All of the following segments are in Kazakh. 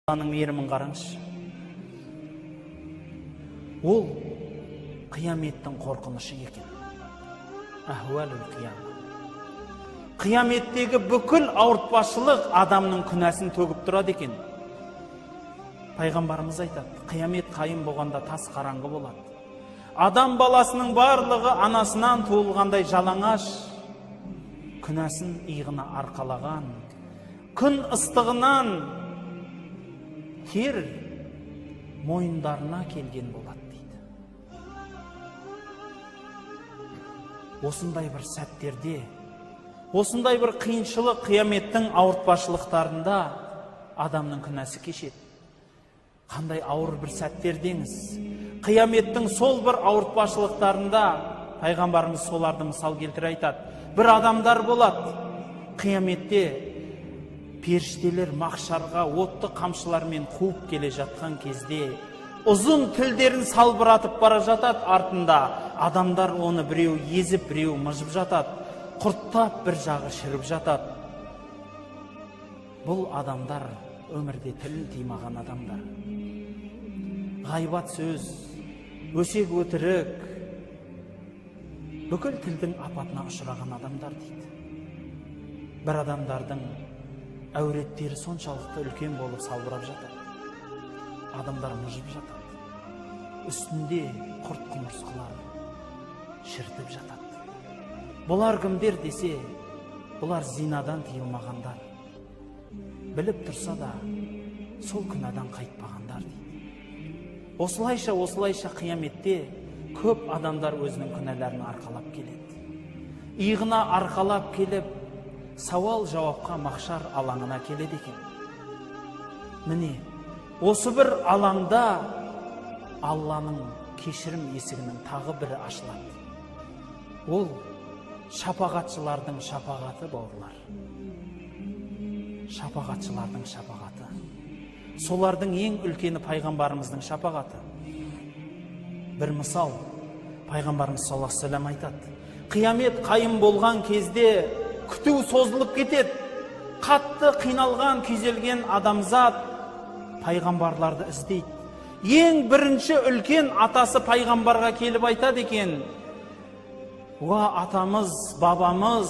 Allah'ın meyrimін қараңызшы. Ол қияметтің қорқынышы екен. Ахуалул қияма. Қияметтегі бүкіл ауыртпашылық адамның күнәсін төгіп тұрады екен. Пайғамбарымыз айтады, қиямет қайым болғанда тас қараңғы болады. Адам баласының барлығы анасынан туылғандай жалаңаш, күнәсін иығына арқалаған, күн ыстығынан тер мойындарына келген болады дейді. Осындай бір сәттерде, осындай бір қиыншылық қияметтің ауыртпашылықтарында адамның күнәсі кешеді. Қандай ауыр бір сәттердеңіз. Қияметтің сол бір ауыртпашылықтарында пайғамбарымыз соларды мысал келтіре айтады. Бір адамдар болады, қияметте періштелер мақшарға отты қамшылармен қуып келе жатқан кезде ұзын тілдерін салбыратып бара жатады, артында адамдар оны біреу езіп, біреу мыжып жатады, құрттап бір жағы шіріп жатады. Бұл адамдар өмірде тілін тимаған адамдар. Ғайбат сөз, өсек өтірік, бүкіл тілдің апатына ұшыраған адамдар дейді. Бір адамдардың әуреттері соншалықты үлкен болып салбырап жатады. Адамдар мыжып жатады. Үстінде құрт құмырсқалар шіртіп жатады. Бұлар кімдер десе, бұлар зинадан тыйылмағандар. Біліп тұрса да, сол күнәдан қайтпағандар дейді. Осылайша қияметте көп адамдар өзінің күнәләрін арқалап келеді. Иығына арқалап келіп, сауал жауапқа мақшар алаңына келеді екен. Міне, осы бір алаңда Алланың кешірім есігінің тағы бірі ашылады. Ол шапағатшылардың шапағаты, бауырлар. Шапағатшылардың шапағаты. Солардың ең үлкені пайғамбарымыздың шапағаты. Бір мысал, пайғамбарымыз саллаллаху алейхи ва саллям айтады. Қиямет қайым болған кезде күту созылып кетеді. Қатты қиналған, күйзелген адамзат пайғамбарларды іздейді. Ең бірінші үлкен атасы пайғамбарға келіп айтады екен: "Уа атамыз, бабамыз,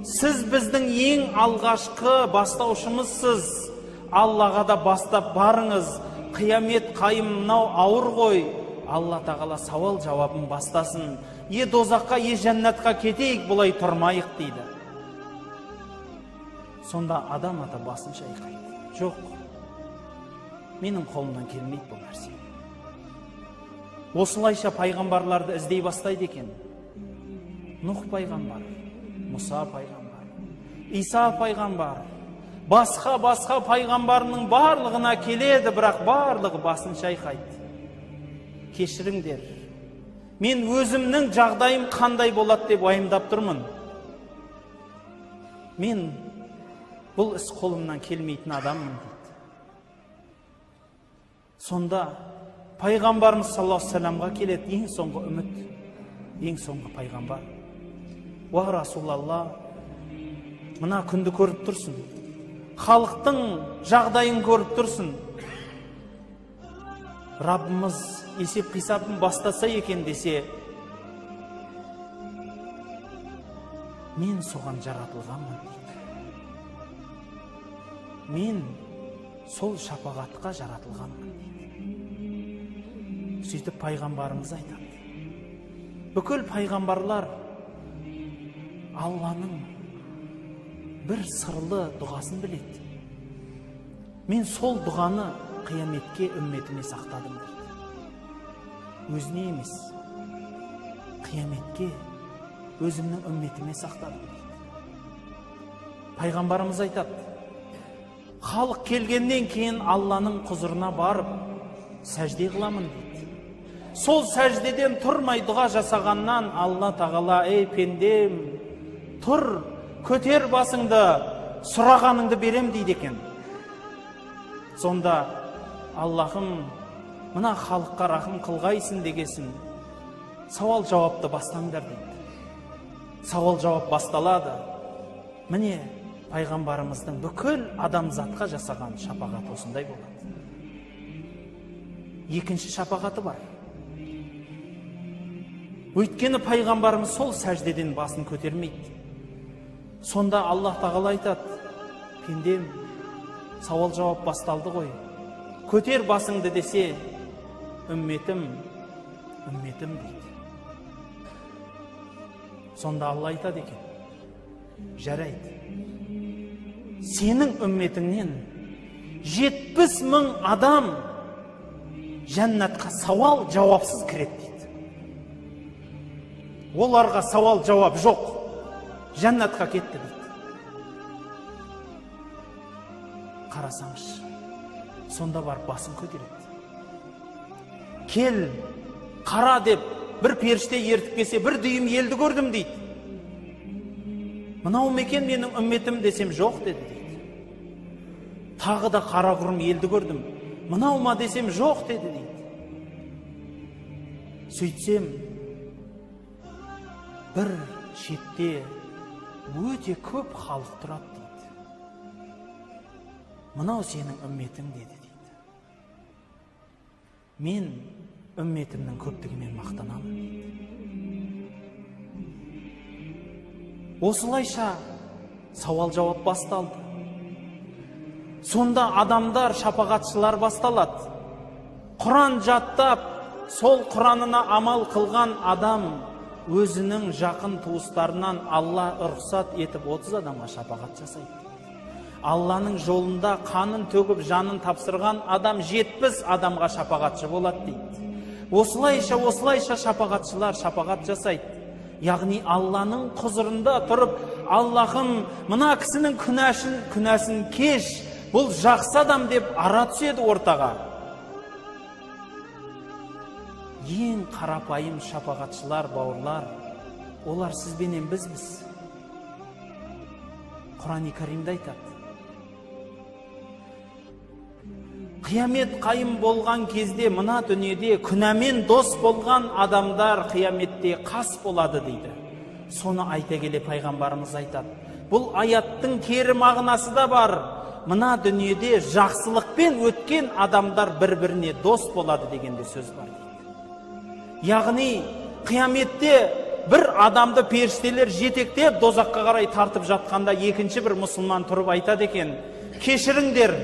сіз біздің ең алғашқы бастаушымызсыз. Аллаға да бастап барыңыз. Қиямет қайым мынау ауыр ғой. Алла тағала сауал жауабын бастасын. Е дозаққа, е жәннатқа кетейік, бұлай тұрмайық" дейді. Сонда адам ата басын шайқайды. Жоқ, менің қолымнан келмейді бұл нәрсе. Осылайша пайғамбарларды іздей бастайды екен. Нұх пайғамбар, Мұса пайғамбар, Иса пайғамбар, басқа пайғамбарының барлығына келеді, бірақ барлығы басын шайқайды. Кешіріңдер, мен өзімнің жағдайым қандай болады деп уайымдап тұрмын. Мен бұл іс қолымнан келмейтін адаммын дейді. Сонда пайғамбарымыз саллаллаху алейхи ва саллямға келеді ең соңғы үміт, ең соңғы пайғамбар. Уа Расулалла, мына күнді көріп тұрсың, халықтың жағдайын көріп тұрсың. Раббымыз есеп қисабын бастаса екен десе, мен соған жаратылғанмын дейді. Мен сол шапағатқа жаратылғанмын дейді. Сөйтіп пайғамбарымыз айтады. Бүкіл пайғамбарлар Алланың бір сырлы дұғасын біледі. Мен сол дұғаны қияметке үмметіме сақтадым дейді. Өзіне емес, қияметке өзімнің үмметіме сақтадым дейді. Пайғамбарымыз айтады, халық келгеннен кейін Алланың құзырына барып сәжде қыламын дейді. Сол сәждеден тұрмай дұға жасағаннан Алла тағала: "Ей пендем, тұр, көтер басыңды, сұрағаныңды берем" дейді екен. Сонда Аллахым, мына халыққа рахым қылғайсың дегесін, сауал жауапты бастаңдар дейді. Сауал жауап басталады. Міне, пайғамбарымыздың бүкіл адамзатқа жасаған шапағаты осындай болады. Екінші шапағаты бар. Өйткені пайғамбарымыз сол сәждеден басын көтермейді. Сонда Аллах тағала айтады: пендем, сауал жауап басталды ғой, көтер басыңды десе, үмметім, үмметім дейді. Сонда Алла айтады екен: жарайды, сенің үмметіңнен 70 мың адам жәннатқа сауал жауапсыз кіреді дейді. Оларға сауал жауап жоқ, жәннатқа кетті дейді. Қарасаңыз, сонда барып басын көтереді. Кел, қара деп бір періште ертіп келсе, бір дүйім елді көрдім дейді. Мынау мекен менің үмметім десем, жоқ деді дейді. Тағы да қара құрым елді көрдім. Мынау ма десем, жоқ деді дейді. Сөйтсем, бір шетте өте көп халық тұрады дейді. Мынау сенің үмметің деді дейді. Мен үмметімнің көптігімен мақтанамын дейді. Осылайша сауал жауап басталды. Сонда адамдар, шапағатшылар басталады. Құран жаттап, сол Құранына амал қылған адам өзінің жақын туыстарынан Алла рұқсат етіп 30 адамға шапағат жасайды. Алланың жолында қанын төгіп жанын тапсырған адам 70 адамға шапағатшы болады дейді. Осылайша шапағатшылар шапағат жасайды. Яғни Алланың құзырында тұрып, Аллахым, мына кісінің күнәсін кеш, бұл жақсы адам деп ара түседі ортаға. Ең қарапайым шапағатшылар, бауырлар, олар сізбенен бізбіз. Құран-ы Каримде айтады: қиямет қайым болған кезде мына дүниеде күнәмен дос болған адамдар қияметте қас болады дейді. Соны айта келе пайғамбарымыз айтады: бұл аяттың кері мағынасы да бар. Мына дүниеде жақсылықпен өткен адамдар бір-біріне дос болады дегенде сөз бар дейді. Яғни қияметте бір адамды періштелер жетектеп дозаққа қарай тартып жатқанда, екінші бір мұсылман тұрып айтады екен: кешіріңдер,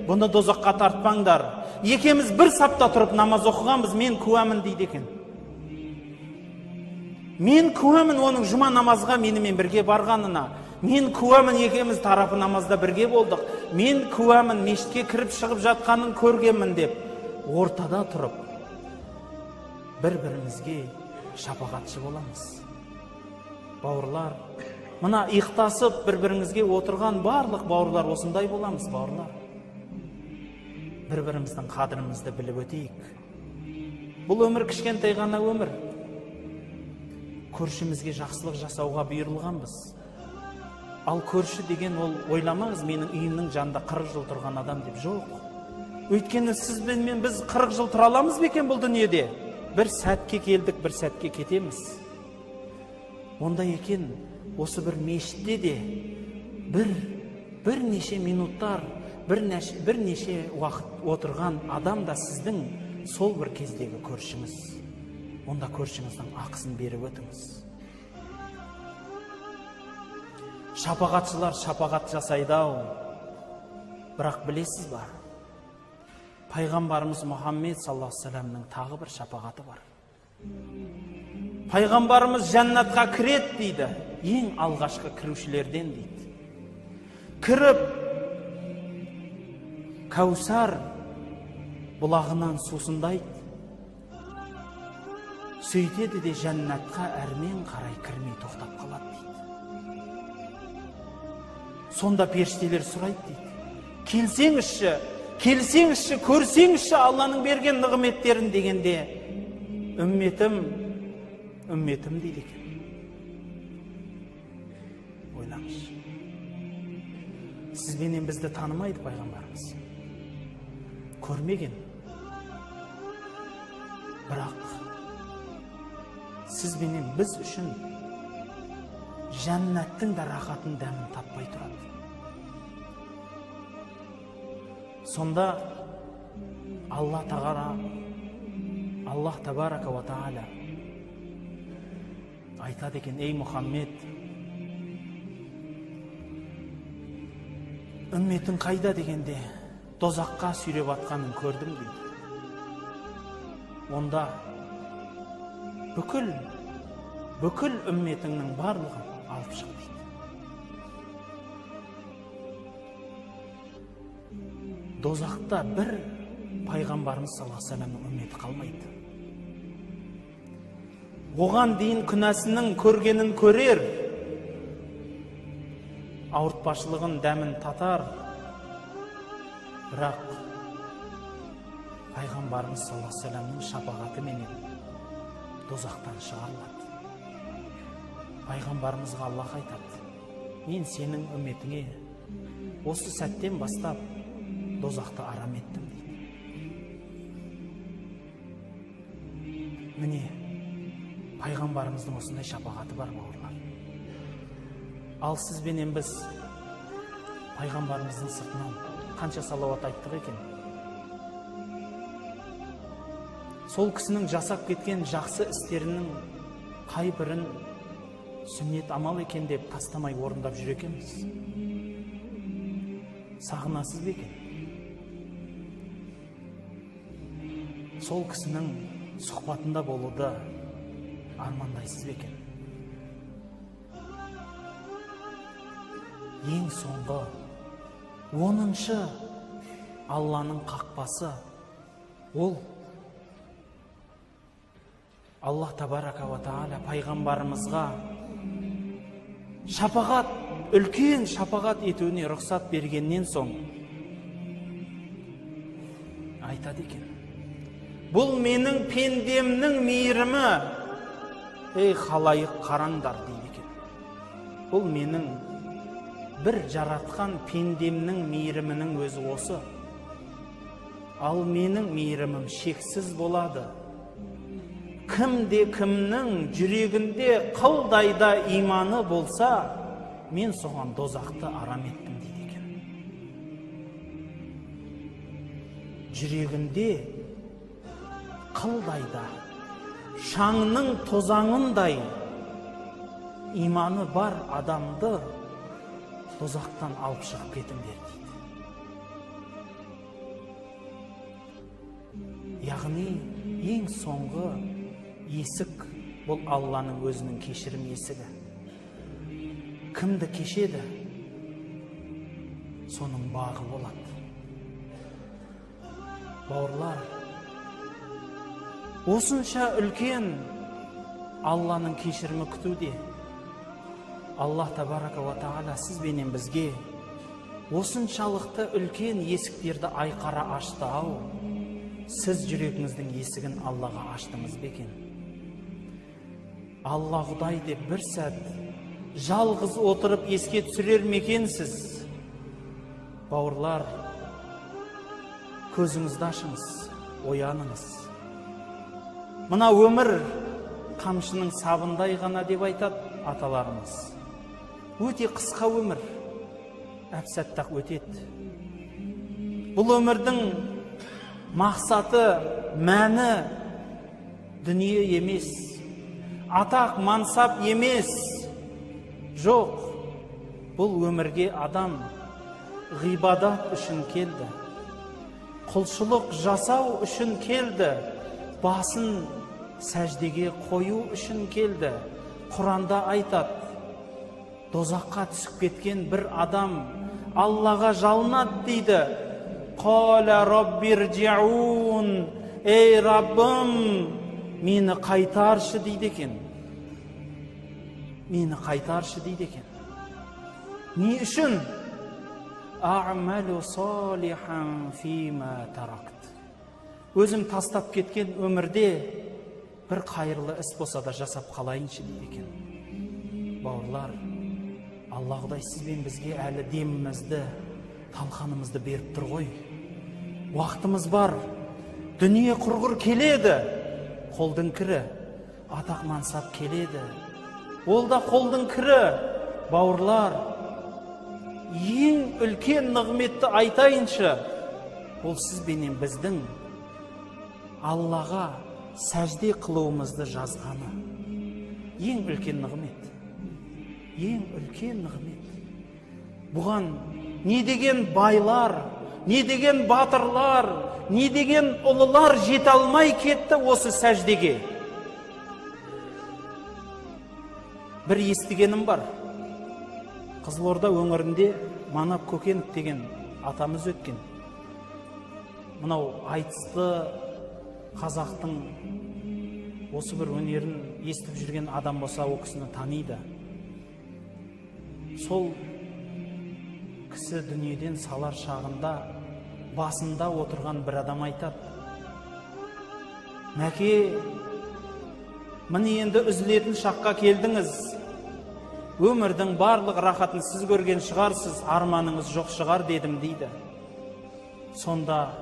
бұны дозаққа тартпаңдар. Екеміз бір сапта тұрып намаз оқығанбыз, мен куәмін дейді екен. Мен куәмін оның жұма намазға менімен бірге барғанына. Мен куәмін екеміз тарапы намазда бірге болдық. Мен куәмін мешітке кіріп шығып жатқанын көргенмін деп, ортада тұрып бір-бірімізге шапағатшы боламыз. Бауырлар, мына иықтасып бір-бірімізге отырған барлық бауырлар осындай боламыз, бауырлар. Бір-біріміздің қадірімізді біліп өтейік. Бұл өмір кішкентай ғана өмір. Көршімізге жақсылық жасауға бұйырылғанбыз. Ал көрші деген ол, ойламаңыз, менің үйімнің жанында 40 жыл тұрған адам деп, жоқ. Өйткені сіз бен мен біз 40 жыл тұра аламыз ба екен бұл дүниеде? Бір сәтке келдік, бір сәтке кетеміз. Онда екен, осы бір мешітте де бірнеше минуттар, бірнеше уақыт отырған адам да сіздің сол бір кездегі көршіңіз. Онда көршіңіздің ақысын беріп өтіңіз. Шапағатшылар шапағат жасайды-ау. Бірақ білесіз ба? Пайғамбарымыз Мұхаммед саллаллаху алейхи ва салламның тағы бір шапағаты бар. Пайғамбарымыз жәннатқа кіреді дейді, ең алғашқы кірушілерден дейді. Кіріп, Кәусар бұлағынан сусындайды. Сөйтеді де жәннатқа әрмен қарай кірмей тоқтап қалады дейді. Сонда періштелер сұрайды дейді: келсеңізші, көрсеңізші Алланың берген нығметтерін дегенде, үмметім дейді екен. Ойлаңыз. Сізбенен бізді танымайды пайғамбарымыз. Көрмеген. Бірақ сізбенен біз үшін жәннаттың да рахатын дәмін таппай тұрады. Сонда Аллах табарака ва тааля айтады екен: ей Мұхаммед, үмметің қайда дегенде, дозаққа сүйреп атқанын көрдім дейді. Онда бүкіл үмметіңнің барлығын алып шық дейді. Дозақта бір пайғамбарымыз саллаллаху алейхи вассаламның үмметі қалмайды. Оған дейін күнәсінің көргенін көрер, ауыртпашылығын дәмін татар, бірақ пайғамбарымыз саллаллаху алейхи вассаламның шапағаты менен дозақтан шығарылады. Пайғамбарымызға Аллах айтады: мен сенің үмметіңе осы сәттен бастап дозақты арам еттім дейді. Міне, пайғамбарымыздың осындай шапағаты бар, бауырлар. Ал сізбенен біз пайғамбарымыздың сыртынан қанша салауат айттық екен? Сол кісінің жасап кеткен жақсы істерінің қай бірін сүннет амал екен деп тастамай орындап жүр екенбіз? Сағынасыз бе екен? Сол кісінің сұхбатында болуды армандайсыз бе екен? Ең соңғы 10-шы Алланың қақпасы ол Аллах табарака ва тааля пайғамбарымызға шапағат, үлкен шапағат етуіне рұқсат бергеннен соң айтады екен: бұл менің пендемнің мейірімі, ей халайық қараңдар дейді екен. Бұл менің бір жаратқан пендемнің мейірімінің өзі осы. Ал менің мейірімім шексіз болады. Кімде кімнің жүрегінде қылдайда иманы болса, мен соған дозақты арам еттім дейді екен. Жүрегінде қылдайда, шаңның тозаңындай иманы бар адамды дозақтан алып шығып кетіңдер дейді. Яғни ең соңғы есік бұл Алланың өзінің кешірім есігі. Кімді кешеді, соның бағы болады. Бауырлар, осынша үлкен Алланың кешірімі күтуде. Аллах табарака ва тааля сізбенен бізге осыншалықты үлкен есіктерді айқара ашты ау. Сіз жүрегіңіздің есігін Аллаға аштыңыз бекен? Алла Құдай деп бір сәт жалғыз отырып еске түсірер мекенсіз? Бауырлар, көзіңізді ашыңыз, ояныңыз. Мына өмір қамшының сабындай ғана деп айтады аталарымыз. Өте қысқа өмір, әп-сәттақ өтеді. Бұл өмірдің мақсаты, мәні дүние емес, атақ, мансап емес. Жоқ, бұл өмірге адам ғибадат үшін келді, құлшылық жасау үшін келді, басын сәждеге қою үшін келді. Құранда айтады, дозаққа түсіп кеткен бір адам Аллаға жалынады дейді. Қала раббирджиун, ей Раббым, мені қайтаршы дейді екен. Мені қайтаршы дейді екен. Не үшін? А'малу салихан фима таракт. Өзім тастап кеткен өмірде бір қайырлы іс болса да жасап қалайыншы дейді екен. Бауырлар, Алла Құдай сізбен бізге әлі демімізді, талқанымызды беріп тұр ғой. Уақытымыз бар, дүние құрғыр келеді, қолдың кірі, атақ мансап келеді. Ол да қолдың кірі. Бауырлар, ең үлкен нығметті айтайыншы, ол сіз бенен біздің Аллаға сәжде қылуымызды жазғаны. Ең үлкен нығмет. Ең үлкен нығмет. Бұған не деген байлар, не деген батырлар, не деген ұлылар жете алмай кетті осы сәждеге. Бір естігенім бар. Қызылорда өңірінде Манап Көкенов деген атамыз өткен. Мынау айтысты қазақтың осы бір өнерін естіп жүрген адам болса, о кісіні таниды. Сол кісі дүниеден салар шағында басында отырған бір адам айтады: "Мәке, міне енді үзілетін шаққа келдіңіз. Өмірдің барлық рахатын сіз көрген шығарсыз, арманыңыз жоқ шығар" дедім дейді. Сонда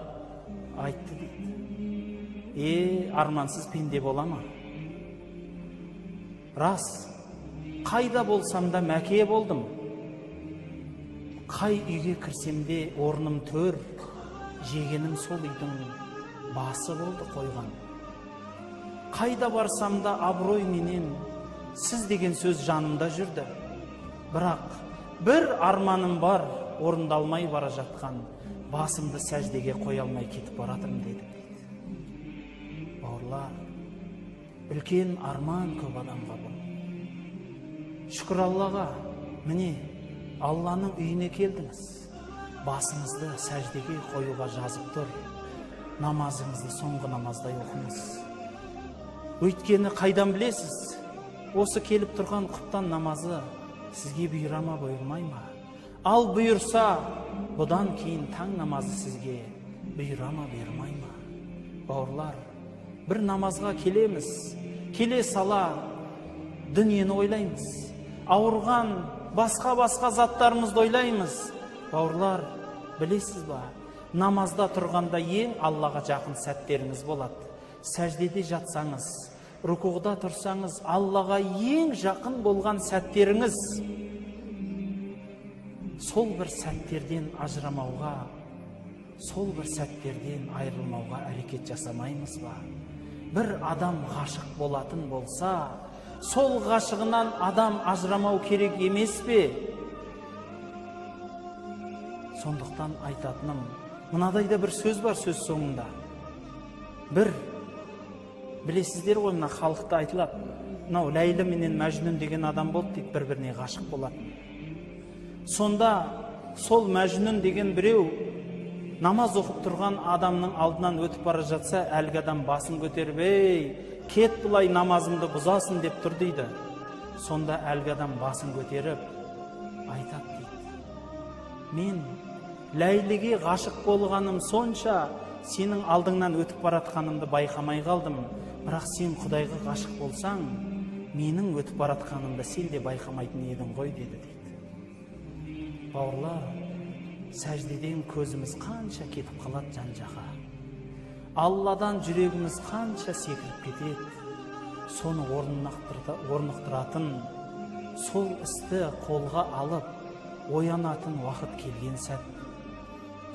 айтты дейді: армансыз пенде бола ма? Рас, қайда болсам да мәке болдым. Қай үйге кірсем де орным төр, жегенім сол үйдің басы болды қойған. Қайда барсам да абырой менен сіз деген сөз жанымда жүрді. Бірақ бір арманым бар, орындалмай бара жатқан, басымды сәждеге қоя алмай кетіп баратырмын деді. Бауырлар, үлкен арман көп адамға бұл. Шүкір Аллаға, міне Алланың үйіне келдіңіз. Басыңызды сәждеге қоюға жазып тұр. Намазыңызды соңғы намаздай оқыңыз. Өйткені қайдан білесіз? Осы келіп тұрған құптан намазы сізге бұйыра ма, бұйырмай ма? Ал бұйырса, бұдан кейін таң намазы сізге бұйыра ма, бұйырмай ма? Бауырлар, бір намазға келеміз, келе сала дүниені ойлаймыз. Ауырған басқа заттарымызды ойлаймыз. Бауырлар, білесіз ба, намазда тұрғанда ең Аллаға жақын сәттеріңіз болады. Сәждеде жатсаңыз, рукуғда тұрсаңыз, Аллаға ең жақын болған сәттеріңіз. Сол бір сәттерден ажырамауға, сол бір сәттерден айырылмауға әрекет жасамаймыз ба? Бір адам ғашық болатын болса, сол ғашығынан адам ажырамау керек емес пе? Сондықтан айтатыным, мынадайда бір сөз бар сөз соңында. Бір, білесіздер ғой, мына халықта айтылады. Мынау Ләйлі менен Мәжнүн деген адам болды дейді, бір-біріне ғашық болатын. Сонда сол Мәжнүн деген біреу намаз оқып тұрған адамның алдынан өтіп бара жатса, әлгі адам басын көтеріп: "Ей, кет бұлай, намазымды бұзасын" деп тұр дейді. Сонда әлгі адам басын көтеріп айтады дейді: "Мен Ләйліге ғашық болғаным сонша, сенің алдыңнан өтіп баратқанымды байқамай қалдым. Бірақ сен Құдайға ғашық болсаң, менің өтіп баратқанымды сен де байқамайтын едің ғой" деді дейді. Бауырлар, сәждеден көзіміз қанша кетіп қалады жан-жаққа. Алладан жүрегіміз қанша секіріп кетеді. Соны орнықтыратын, сол істі қолға алып, оянатын уақыт келген сәт.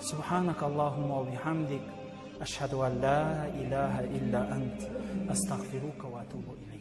Субханак Аллахумма ва бихамдик, ашхаду ан ла илаха илля ант, астағфирука ва атубу илейк.